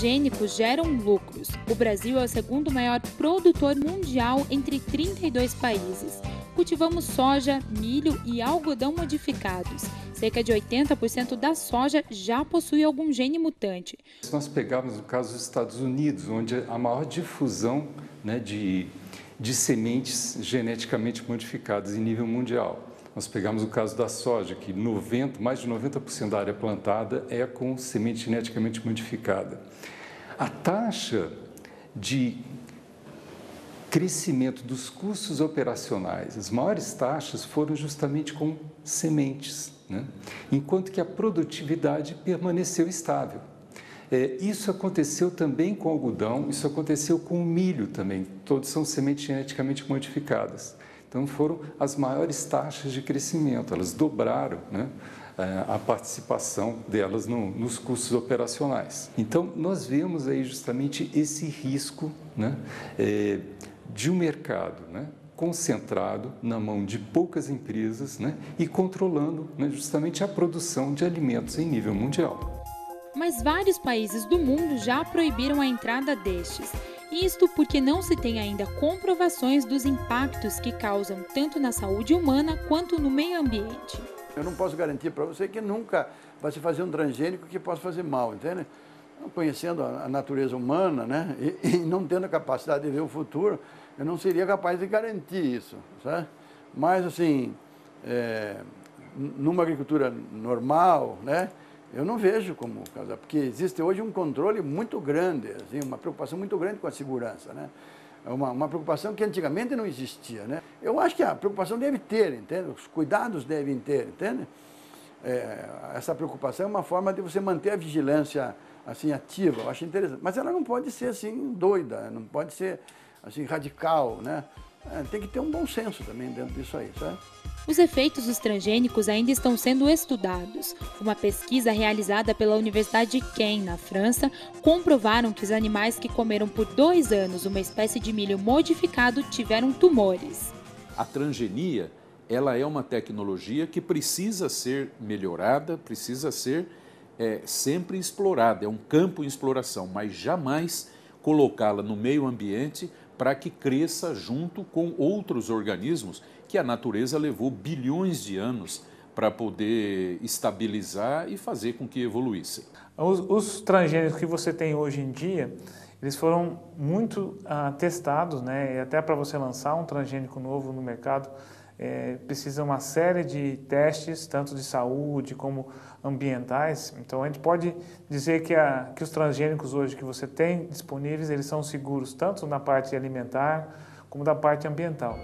transgênicos geram lucros. O Brasil é o segundo maior produtor mundial entre 32 países. Cultivamos soja, milho e algodão modificados. Cerca de 80% da soja já possui algum gene mutante. Se nós pegarmos o caso dos Estados Unidos, onde a maior difusão, de sementes geneticamente modificadas em nível mundial. Nós pegamos o caso da soja, que mais de 90% da área plantada é com semente geneticamente modificada. A taxa de crescimento dos custos operacionais, as maiores taxas foram justamente com sementes, enquanto que a produtividade permaneceu estável. Isso aconteceu também com o algodão, isso aconteceu com o milho também, todos são sementes geneticamente modificadas. Então foram as maiores taxas de crescimento, elas dobraram a participação delas nos custos operacionais. Então nós vemos aí justamente esse risco de um mercado concentrado na mão de poucas empresas e controlando justamente a produção de alimentos em nível mundial. Mas vários países do mundo já proibiram a entrada destes. Isto porque não se tem ainda comprovações dos impactos que causam tanto na saúde humana quanto no meio ambiente. Eu não posso garantir para você que nunca vai se fazer um transgênico que possa fazer mal, entende? Conhecendo a natureza humana, e não tendo a capacidade de ver o futuro, eu não seria capaz de garantir isso, sabe? Mas, assim, numa agricultura normal, eu não vejo como causar, porque existe hoje um controle muito grande, assim, uma preocupação muito grande com a segurança, uma preocupação que antigamente não existia, Eu acho que a preocupação deve ter, entende? Os cuidados devem ter, entende? Essa preocupação é uma forma de você manter a vigilância assim ativa, eu acho interessante, mas ela não pode ser assim doida, não pode ser assim radical, Tem que ter um bom senso também dentro disso aí, sabe? Os efeitos dos transgênicos ainda estão sendo estudados. Uma pesquisa realizada pela Universidade de Caen, na França, comprovaram que os animais que comeram por 2 anos uma espécie de milho modificado tiveram tumores. A transgenia, ela é uma tecnologia que precisa ser melhorada, precisa ser sempre explorada, é um campo em exploração, mas jamais colocá-la no meio ambiente para que cresça junto com outros organismos que a natureza levou bilhões de anos para poder estabilizar e fazer com que evoluíssem. Os transgênicos que você tem hoje em dia, eles foram muito testados, E até para você lançar um transgênico novo no mercado, precisa uma série de testes, tanto de saúde como ambientais. Então a gente pode dizer que os transgênicos hoje que você tem disponíveis, eles são seguros tanto na parte alimentar como da parte ambiental.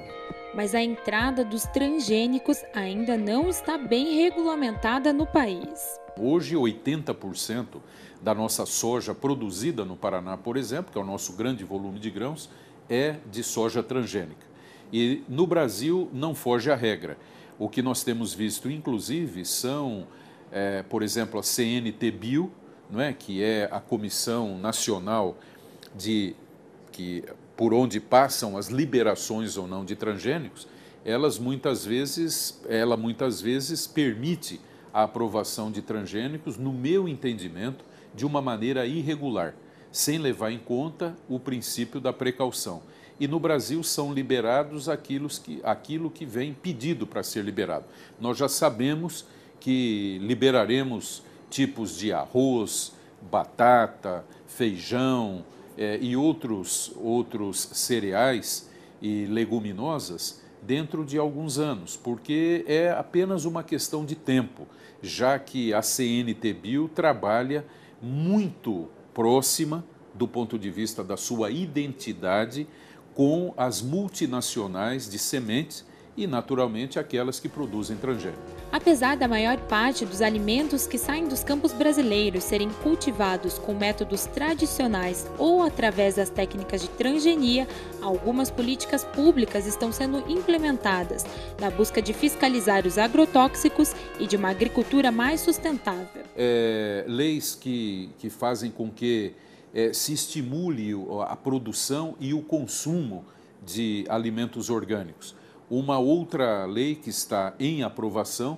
Mas a entrada dos transgênicos ainda não está bem regulamentada no país. Hoje, 80% da nossa soja produzida no Paraná, por exemplo, que é o nosso grande volume de grãos, é de soja transgênica. E no Brasil não foge a regra. O que nós temos visto, inclusive, são, por exemplo, a CNT-Bio, que é a Comissão Nacional por onde passam as liberações ou não de transgênicos, ela muitas vezes permite a aprovação de transgênicos, no meu entendimento, de uma maneira irregular, sem levar em conta o princípio da precaução. E no Brasil são liberados aquilo que vem pedido para ser liberado. Nós já sabemos que liberaremos tipos de arroz, batata, feijão, e outros cereais e leguminosas dentro de alguns anos, porque é apenas uma questão de tempo, já que a CNT-Bio trabalha muito próxima, do ponto de vista da sua identidade, com as multinacionais de sementes e, naturalmente, aquelas que produzem transgênicos. Apesar da maior parte dos alimentos que saem dos campos brasileiros serem cultivados com métodos tradicionais ou através das técnicas de transgenia, algumas políticas públicas estão sendo implementadas na busca de fiscalizar os agrotóxicos e de uma agricultura mais sustentável. Leis que fazem com que se estimule a produção e o consumo de alimentos orgânicos. Uma outra lei que está em aprovação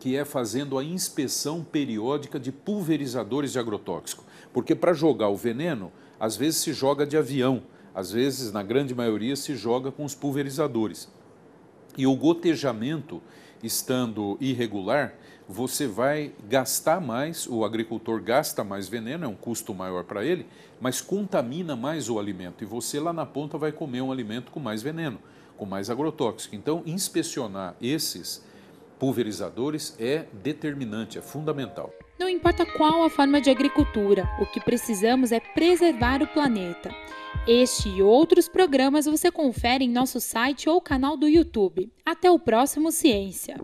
que é fazendo a inspeção periódica de pulverizadores de agrotóxico. Porque para jogar o veneno, às vezes se joga de avião, às vezes, na grande maioria, se joga com os pulverizadores. E o gotejamento estando irregular, você vai gastar mais, o agricultor gasta mais veneno, é um custo maior para ele, mas contamina mais o alimento. E você lá na ponta vai comer um alimento com mais veneno, com mais agrotóxico. Então, inspecionar esses pulverizadores é determinante, é fundamental. Não importa qual a forma de agricultura, o que precisamos é preservar o planeta. Este e outros programas você confere em nosso site ou canal do YouTube. Até o próximo Ciência!